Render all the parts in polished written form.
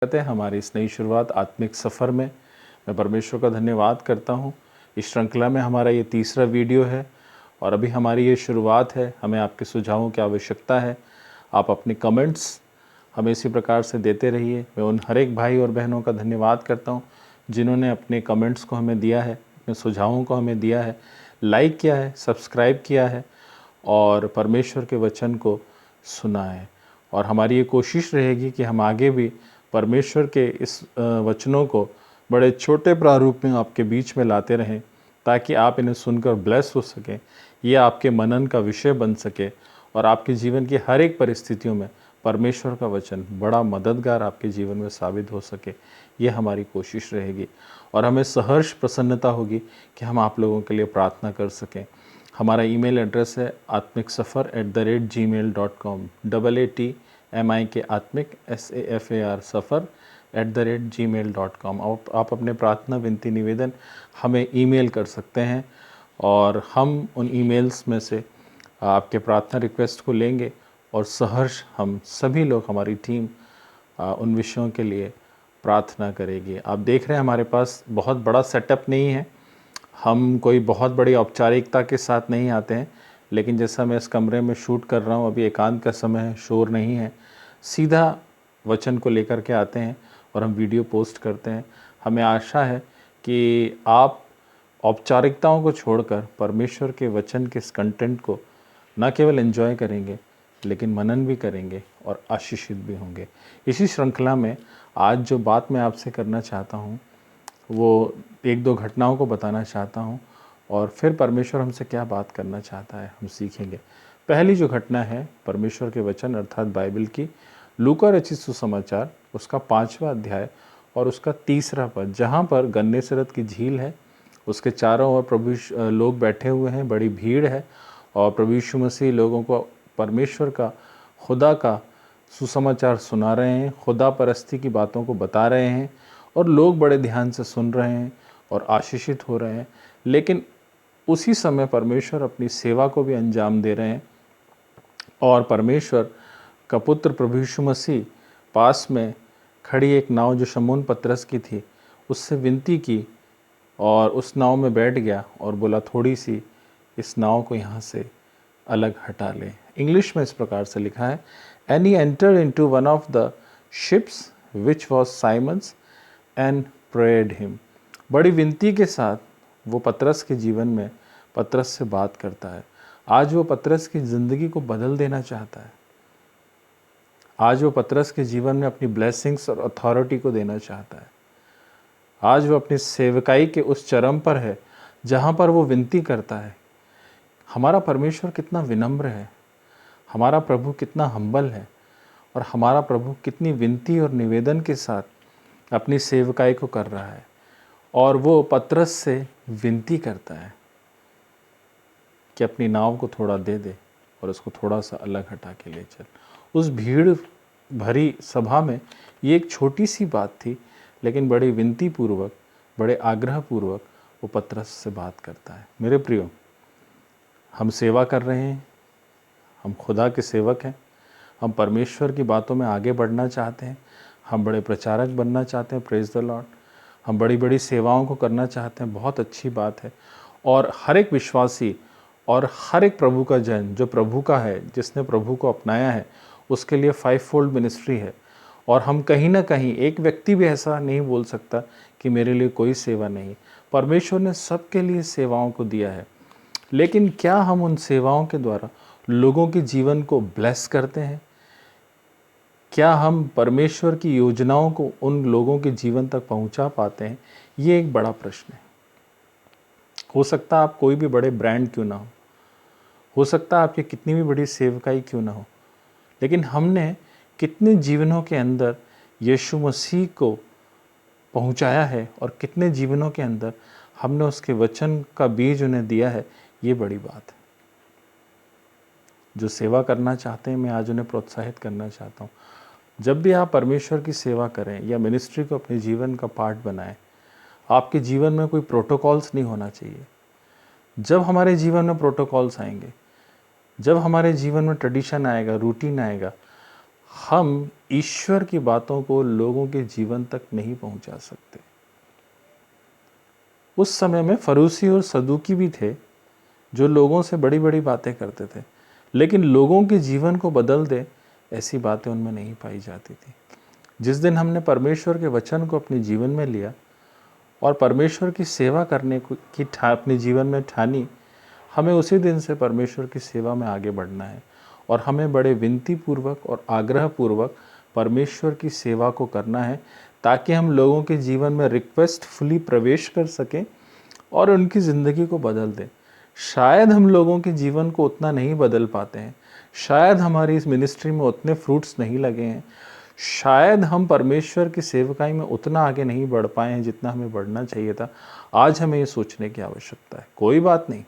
कहते हैं हमारी इस नई शुरुआत आत्मिक सफ़र में। मैं परमेश्वर का धन्यवाद करता हूँ। इस श्रृंखला में हमारा ये तीसरा वीडियो है और अभी हमारी ये शुरुआत है। हमें आपके सुझावों की आवश्यकता है। आप अपने कमेंट्स हमें इसी प्रकार से देते रहिए। मैं उन हर एक भाई और बहनों का धन्यवाद करता हूँ जिन्होंने अपने कमेंट्स को हमें दिया है, अपने सुझावों को हमें दिया है, लाइक किया है, सब्सक्राइब किया है और परमेश्वर के वचन को सुना है। और हमारी ये कोशिश रहेगी कि हम आगे भी परमेश्वर के इस वचनों को बड़े छोटे प्रारूप में आपके बीच में लाते रहें ताकि आप इन्हें सुनकर ब्लेस हो सकें, ये आपके मनन का विषय बन सके और आपके जीवन की हर एक परिस्थितियों में परमेश्वर का वचन बड़ा मददगार आपके जीवन में साबित हो सके। ये हमारी कोशिश रहेगी और हमें सहर्ष प्रसन्नता होगी कि हम आप लोगों के लिए प्रार्थना कर सकें। हमारा ईमेल एड्रेस है atmiksafar@gmail.com AATMIK आत्मिक SAFAR safar@gmail.com। आप अपने प्रार्थना विनती निवेदन हमें ईमेल कर सकते हैं और हम उन ईमेल्स में से आपके प्रार्थना रिक्वेस्ट को लेंगे और सहर्ष हम सभी लोग, हमारी टीम उन विषयों के लिए प्रार्थना करेगी। आप देख रहे हैं हमारे पास बहुत बड़ा सेटअप नहीं है, हम कोई बहुत बड़ी औपचारिकता के साथ नहीं आते हैं, लेकिन जैसा मैं इस कमरे में शूट कर रहा हूँ, अभी एकांत का समय है, शोर नहीं है, सीधा वचन को लेकर के आते हैं और हम वीडियो पोस्ट करते हैं। हमें आशा है कि आप औपचारिकताओं को छोड़कर परमेश्वर के वचन के इस कंटेंट को न केवल एंजॉय करेंगे लेकिन मनन भी करेंगे और आशीषित भी होंगे। इसी श्रृंखला में आज जो बात मैं आपसे करना चाहता हूँ वो एक दो घटनाओं को बताना चाहता हूँ और फिर परमेश्वर हमसे क्या बात करना चाहता है हम सीखेंगे। पहली जो घटना है परमेश्वर के वचन अर्थात बाइबल की लूका रचित सुसमाचार उसका 5वां अध्याय और उसका 3रा पद, जहाँ पर गन्नेसरत की झील है, उसके चारों ओर प्रभु लोग बैठे हुए हैं, बड़ी भीड़ है और प्रभु यीशु मसीह लोगों को परमेश्वर का, खुदा का सुसमाचार सुना रहे हैं, खुदा परस्ती की बातों को बता रहे हैं और लोग बड़े ध्यान से सुन रहे हैं और आशीषित हो रहे हैं। लेकिन उसी समय परमेश्वर अपनी सेवा को भी अंजाम दे रहे हैं और परमेश्वर का पुत्र प्रभु यीशु मसीह पास में खड़ी एक नाव जो शमौन पतरस की थी उससे विनती की और उस नाव में बैठ गया और बोला थोड़ी सी इस नाव को यहाँ से अलग हटा ले। इंग्लिश में इस प्रकार से लिखा है, and he entered into one of the ships which was Simon's and prayed him. बड़ी विनती के साथ वो पतरस के जीवन में पतरस से बात करता है। आज वो पतरस की ज़िंदगी को बदल देना चाहता है। आज वो पतरस के जीवन में अपनी ब्लेसिंग्स और अथॉरिटी को देना चाहता है। आज वो अपनी सेवकाई के उस चरम पर है जहाँ पर वो विनती करता है। हमारा परमेश्वर कितना विनम्र है, हमारा प्रभु कितना हम्बल है और हमारा प्रभु कितनी विनती और निवेदन के साथ अपनी सेवकाई को कर रहा है। और वो पतरस से विनती करता है कि अपनी नाव को थोड़ा दे दे और उसको थोड़ा सा अलग हटा के ले चल। उस भीड़ भरी सभा में ये एक छोटी सी बात थी, लेकिन बड़ी विनती पूर्वक, बड़े आग्रह पूर्वक वो पतरस से बात करता है। मेरे प्रियो, हम सेवा कर रहे हैं, हम खुदा के सेवक हैं, हम परमेश्वर की बातों में आगे बढ़ना चाहते हैं, हम बड़े प्रचारक बनना चाहते हैं, प्रेज द लॉर्ड, हम बड़ी बड़ी सेवाओं को करना चाहते हैं, बहुत अच्छी बात है। और हर एक विश्वासी और हर एक प्रभु का जन जो प्रभु का है, जिसने प्रभु को अपनाया है, उसके लिए 5-fold मिनिस्ट्री है। और हम कहीं ना कहीं, एक व्यक्ति भी ऐसा नहीं बोल सकता कि मेरे लिए कोई सेवा नहीं। परमेश्वर ने सबके लिए सेवाओं को दिया है, लेकिन क्या हम उन सेवाओं के द्वारा लोगों के जीवन को ब्लेस करते हैं? क्या हम परमेश्वर की योजनाओं को उन लोगों के जीवन तक पहुंचा पाते हैं? ये एक बड़ा प्रश्न है। हो सकता है आप कोई भी बड़े ब्रांड क्यों ना हो सकता है आपकी कितनी भी बड़ी सेवकाई क्यों ना हो, लेकिन हमने कितने जीवनों के अंदर यीशु मसीह को पहुंचाया है और कितने जीवनों के अंदर हमने उसके वचन का बीज उन्हें दिया है, ये बड़ी बात है। जो सेवा करना चाहते हैं, मैं आज उन्हें प्रोत्साहित करना चाहता हूँ। जब भी आप परमेश्वर की सेवा करें या मिनिस्ट्री को अपने जीवन का पार्ट बनाएं, आपके जीवन में कोई प्रोटोकॉल्स नहीं होना चाहिए। जब हमारे जीवन में प्रोटोकॉल्स आएंगे, जब हमारे जीवन में ट्रेडिशन आएगा, रूटीन आएगा, हम ईश्वर की बातों को लोगों के जीवन तक नहीं पहुंचा सकते। उस समय में फरूसी और सदूकी भी थे जो लोगों से बड़ी बड़ी बातें करते थे, लेकिन लोगों के जीवन को बदल दे ऐसी बातें उनमें नहीं पाई जाती थी। जिस दिन हमने परमेश्वर के वचन को अपने जीवन में लिया और परमेश्वर की सेवा करने की अपने जीवन में ठानी, हमें उसी दिन से परमेश्वर की सेवा में आगे बढ़ना है और हमें बड़े विनती पूर्वक और आग्रह पूर्वक परमेश्वर की सेवा को करना है, ताकि हम लोगों के जीवन में रिक्वेस्टफुली प्रवेश कर सकें और उनकी ज़िंदगी को बदल दें। शायद हम लोगों के जीवन को उतना नहीं बदल पाते हैं, शायद हमारी इस मिनिस्ट्री में उतने फ्रूट्स नहीं लगे हैं, शायद हम परमेश्वर की सेवकाई में उतना आगे नहीं बढ़ पाए हैं जितना हमें बढ़ना चाहिए था। आज हमें ये सोचने की आवश्यकता है। कोई बात नहीं,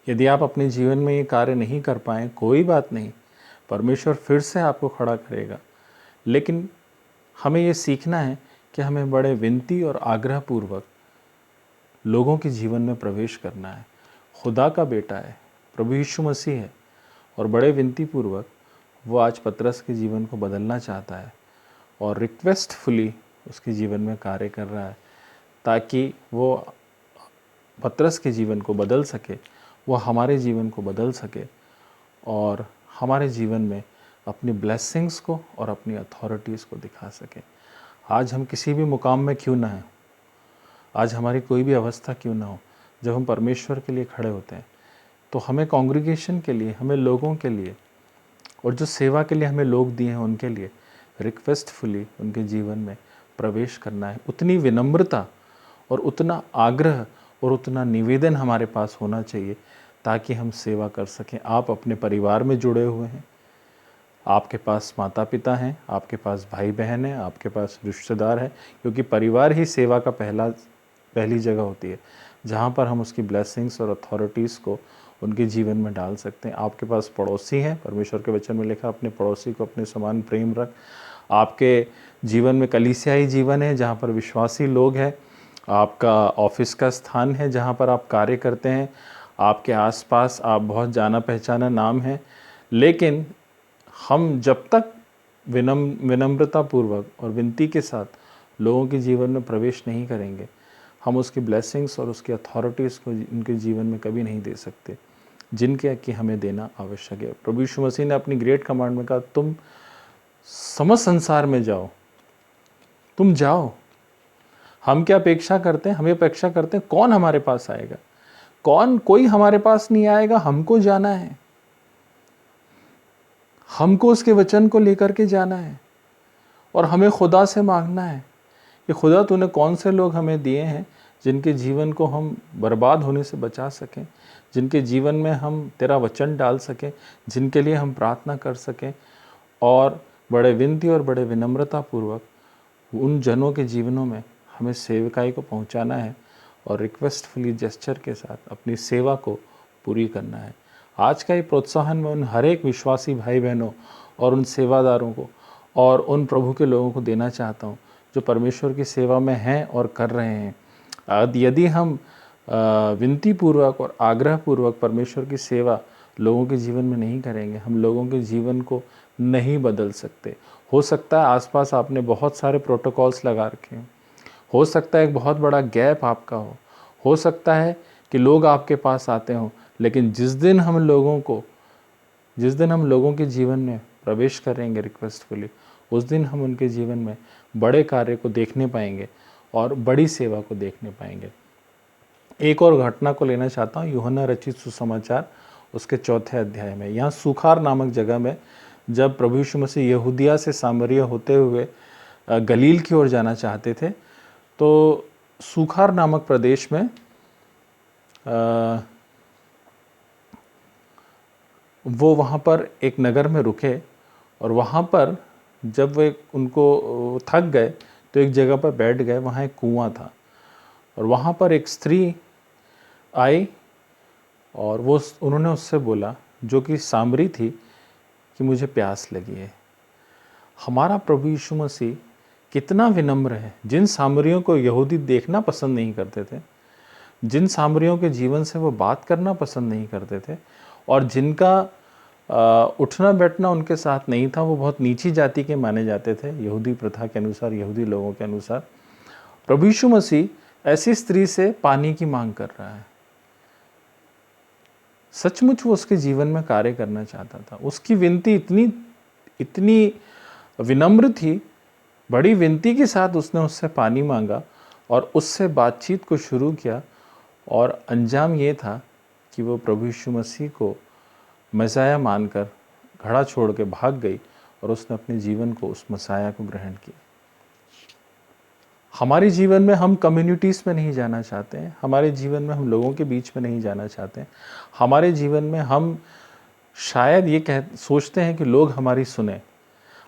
यदि आप अपने जीवन में ये कार्य नहीं कर पाए, कोई बात नहीं, परमेश्वर फिर से आपको खड़ा करेगा। लेकिन हमें ये सीखना है कि हमें बड़े विनती और आग्रह पूर्वक लोगों के जीवन में प्रवेश करना है। खुदा का बेटा है, प्रभु यीशु मसीह है, और बड़े विनती पूर्वक वो आज पतरस के जीवन को बदलना चाहता है और रिक्वेस्टफुली उसके जीवन में कार्य कर रहा है, ताकि वो पतरस के जीवन को बदल सके, वो हमारे जीवन को बदल सके और हमारे जीवन में अपनी ब्लेसिंग्स को और अपनी अथॉरिटीज़ को दिखा सके। आज हम किसी भी मुकाम में क्यों ना हैं, आज हमारी कोई भी अवस्था क्यों ना हो, जब हम परमेश्वर के लिए खड़े होते हैं तो हमें कॉन्ग्रीगेशन के लिए, हमें लोगों के लिए और जो सेवा के लिए हमें लोग दिए हैं उनके लिए रिक्वेस्टफुली उनके जीवन में प्रवेश करना है। उतनी विनम्रता और उतना आग्रह और उतना निवेदन हमारे पास होना चाहिए ताकि हम सेवा कर सकें। आप अपने परिवार में जुड़े हुए हैं, आपके पास माता पिता हैं, आपके पास भाई बहन हैं, आपके पास रिश्तेदार हैं, क्योंकि परिवार ही सेवा का पहली जगह होती है जहाँ पर हम उसकी ब्लेसिंग्स और अथॉरिटीज़ को उनके जीवन में डाल सकते हैं। आपके पास पड़ोसी हैं, परमेश्वर के वचन में लिखा अपने पड़ोसी को अपने समान प्रेम रख। आपके जीवन में कलीसियाई जीवन है जहाँ पर विश्वासी लोग हैं। आपका ऑफिस का स्थान है जहाँ पर आप कार्य करते हैं। आपके आसपास आप बहुत जाना पहचाना नाम है। लेकिन हम जब तक विनम्रता पूर्वक और विनती के साथ लोगों के जीवन में प्रवेश नहीं करेंगे, हम उसकी ब्लेसिंग्स और उसकी अथॉरिटीज़ को उनके जीवन में कभी नहीं दे सकते जिनके कि हमें देना आवश्यक है। प्रभु यीशु मसीह ने अपनी ग्रेट कमांड में कहा, तुम समस्त संसार में जाओ, तुम जाओ। हम क्या अपेक्षा करते हैं? हमें अपेक्षा करते हैं कौन हमारे पास आएगा? कोई हमारे पास नहीं आएगा। हमको जाना है, हमको उसके वचन को लेकर के जाना है और हमें खुदा से मांगना है कि खुदा तूने कौन से लोग हमें दिए हैं जिनके जीवन को हम बर्बाद होने से बचा सकें, जिनके जीवन में हम तेरा वचन डाल सकें, जिनके लिए हम प्रार्थना कर सकें और बड़े विनती और बड़े विनम्रता पूर्वक उन जनों के जीवनों में हमें सेवकाई को पहुंचाना है और रिक्वेस्टफुली जेस्चर के साथ अपनी सेवा को पूरी करना है। आज का ये प्रोत्साहन मैं उन हर एक विश्वासी भाई बहनों और उन सेवादारों को और उन प्रभु के लोगों को देना चाहता हूँ जो परमेश्वर की सेवा में हैं और कर रहे हैं। यदि हम विनती पूर्वक और आग्रह पूर्वक परमेश्वर की सेवा लोगों के जीवन में नहीं करेंगे, हम लोगों के जीवन को नहीं बदल सकते। हो सकता है आसपास आपने बहुत सारे प्रोटोकॉल्स लगा रखे हैं, हो सकता है एक बहुत बड़ा गैप आपका हो सकता है कि लोग आपके पास आते हों, लेकिन जिस दिन हम लोगों के जीवन में प्रवेश करेंगे रिक्वेस्टफुली, उस दिन हम उनके जीवन में बड़े कार्य को देखने पाएंगे और बड़ी सेवा को देखने पाएंगे। एक और घटना को लेना चाहता हूँ, यूहन्ना रचित सुसमाचार उसके 4 अध्याय में। यहाँ सूखार नामक जगह में जब प्रभु यीशु मसीह यहूदिया से सामरिया होते हुए गलील की ओर जाना चाहते थे, तो सूखार नामक प्रदेश में वो वहाँ पर एक नगर में रुके और वहाँ पर जब वे उनको थक गए तो एक जगह पर बैठ गए। वहाँ एक कुआं था और वहाँ पर एक स्त्री आई और उन्होंने उससे बोला, जो कि सामरी थी, कि मुझे प्यास लगी है। हमारा प्रभु यीशु मसीह कितना विनम्र है। जिन सामरियों को यहूदी देखना पसंद नहीं करते थे, जिन सामरियों के जीवन से वो बात करना पसंद नहीं करते थे और जिनका उठना बैठना उनके साथ नहीं था, वो बहुत नीची जाति के माने जाते थे यहूदी प्रथा के अनुसार, यहूदी लोगों के अनुसार। प्रभु यीशु मसीह ऐसी स्त्री से पानी की मांग कर रहा है। सचमुच वो उसके जीवन में कार्य करना चाहता था। उसकी विनती इतनी विनम्र थी, बड़ी विनती के साथ उसने उससे पानी मांगा और उससे बातचीत को शुरू किया, और अंजाम ये था कि वो प्रभु यीशु मसीह को मसाया मानकर घड़ा छोड़ के भाग गई और उसने अपने जीवन को उस मसाया को ग्रहण किया। हमारे जीवन में हम कम्युनिटीज़ में नहीं जाना चाहते हैं, हमारे जीवन में हम लोगों के बीच में नहीं जाना चाहते हैं, हमारे जीवन में हम शायद ये सोचते हैं कि लोग हमारी सुने।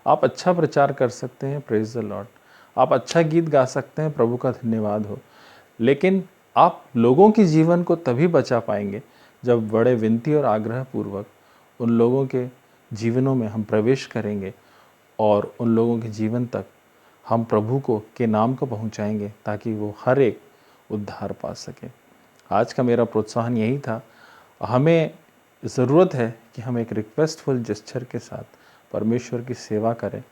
आप अच्छा प्रचार कर सकते हैं, प्रेज द लॉर्ड, आप अच्छा गीत गा सकते हैं, प्रभु का धन्यवाद हो, लेकिन आप लोगों के जीवन को तभी बचा पाएंगे जब बड़े विनती और आग्रह पूर्वक उन लोगों के जीवनों में हम प्रवेश करेंगे और उन लोगों के जीवन तक हम प्रभु के नाम को पहुंचाएंगे, ताकि वो हर एक उद्धार पा सके। आज का मेरा प्रोत्साहन यही था। हमें ज़रूरत है कि हम एक रिक्वेस्टफुल जेस्चर के साथ परमेश्वर की सेवा करें।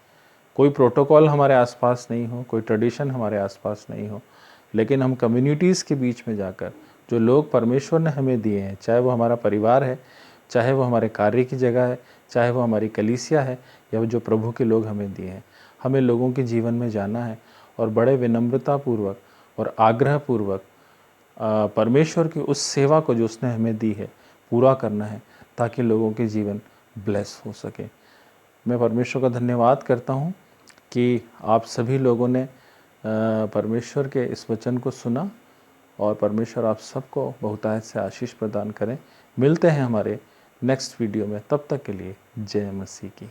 कोई प्रोटोकॉल हमारे आसपास नहीं हो, कोई ट्रेडिशन हमारे आसपास नहीं हो, लेकिन हम कम्युनिटीज़ के बीच में जाकर जो लोग परमेश्वर ने हमें दिए हैं, चाहे वो हमारा परिवार है, चाहे वो हमारे कार्य की जगह है, चाहे वो हमारी कलीसिया है, या जो प्रभु के लोग हमें दिए हैं, हमें लोगों के जीवन में जाना है और बड़े विनम्रतापूर्वक और आग्रहपूर्वक परमेश्वर की उस सेवा को जो उसने हमें दी है पूरा करना है, ताकि लोगों के जीवन ब्लेस हो सके। मैं परमेश्वर का धन्यवाद करता हूँ कि आप सभी लोगों ने परमेश्वर के इस वचन को सुना, और परमेश्वर आप सबको बहुतायत से आशीष प्रदान करें। मिलते हैं हमारे नेक्स्ट वीडियो में, तब तक के लिए जय मसीह की।